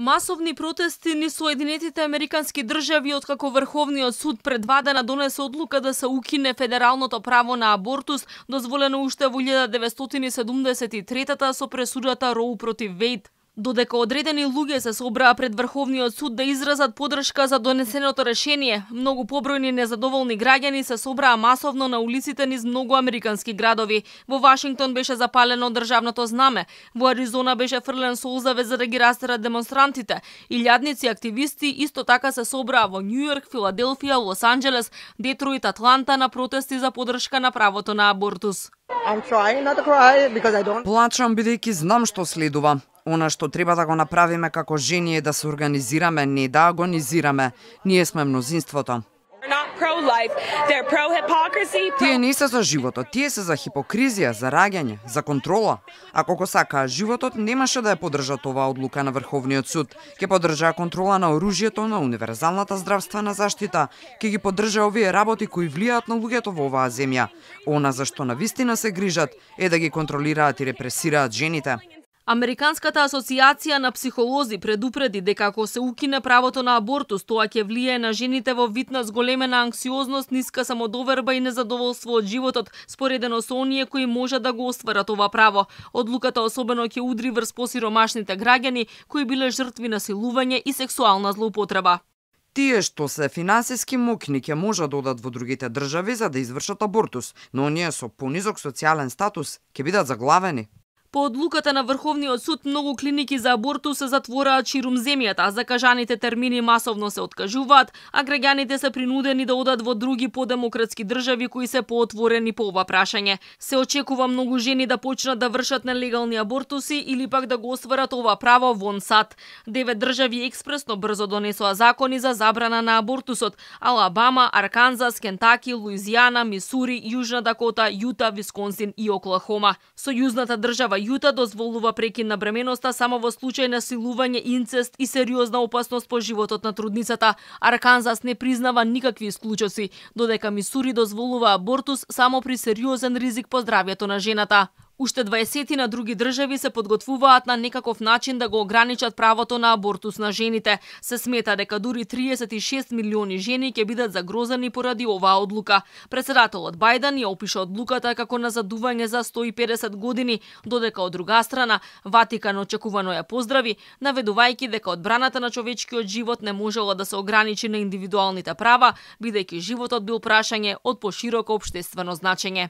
Масовни протести низ Соединетите Американски држави откако Врховниот суд пред 2 дена донесе одлука да се укине федералното право на абортус, дозволено уште во 1973 со пресудата Роу против Вејд. Додека одредени луѓе се собраа пред Врховниот суд да изразат поддршка за донесеното решение, многу побројни незадоволни граѓани се собраа масовно на улиците низ многу американски градови. Во Вашингтон беше запалено државното знаме, во Аризона беше фрлен солзаве за да ги растерат демонстрантите. Илјадници активисти исто така се собраа во Њујорк, Филаделфија, Лос Анџелес, Детройт, Атланта на протести за поддршка на правото на абортус. Плачам бидејќи знам што следува. Она што треба да го направиме како жени е да се организираме, не да агонизираме. Ние сме мнозинството. Тие не се за животот, тие се за хипокризија, за раѓање, за контрола. Ако го сакаа животот, немаше да ја поддржат оваа одлука на Врховниот суд. Ќе поддржаа контрола на оружјето, на универзалната здравствена заштита, ќе ги поддржа овие работи кои влијаат на луѓето во оваа земја. Она за што навистина се грижат е да ги контролираат и репресираат жените. Американската асоциација на психолози предупреди дека ако се укине правото на абортус, тоа ќе влијае на жените во вид на зголемена анксиозност, ниска самодоверба и незадоволство од животот, споредено со оние кои може да го остварат ова право. Одлуката особено ќе удри врз посиромашните граѓани кои биле жртви на силување и сексуална злоупотреба. Тие што се финансиски мокни ќе можат да одат во другите држави за да извршат абортус, но оние со понизок социјален статус ќе бидат заглавени. По одлуката на Врховниот суд, многу клиники за абортус се затвораат ширум земјата, а закажаните термини масовно се откажуваат, а граѓаните се принудени да одат во други подемократски држави кои се поотворени по ова прашање. Се очекува многу жени да почнат да вршат нелегални абортуси или пак да го остварат ова право вон САД. 9 држави експресно брзо донесоа закони за забрана на абортусот: Алабама, Арканзас, Кентаки, Луизијана, Мисури, Јужна Дакота, Јута, Висконсин и Оклахома. Сојузната држава Јута дозволува прекин на бременоста само во случај на силување, инцест и сериозна опасност по животот на трудницата. Арканзас не признава никакви исклучоци, додека Мисури дозволува абортус само при сериозен ризик по здравјето на жената. Уште 20 на други држави се подготвуваат на некаков начин да го ограничат правото на абортус на жените. Се смета дека дури 36 милиони жени ќе бидат загрозени поради оваа одлука. Претседателот Бајден ја опиша одлуката како назадување за 150 години, додека од друга страна Ватикан очекувано ја поздрави, наведувајќи дека одбраната на човечкиот живот не можела да се ограничи на индивидуалните права, бидејќи животот бил прашање од пошироко општествено значење.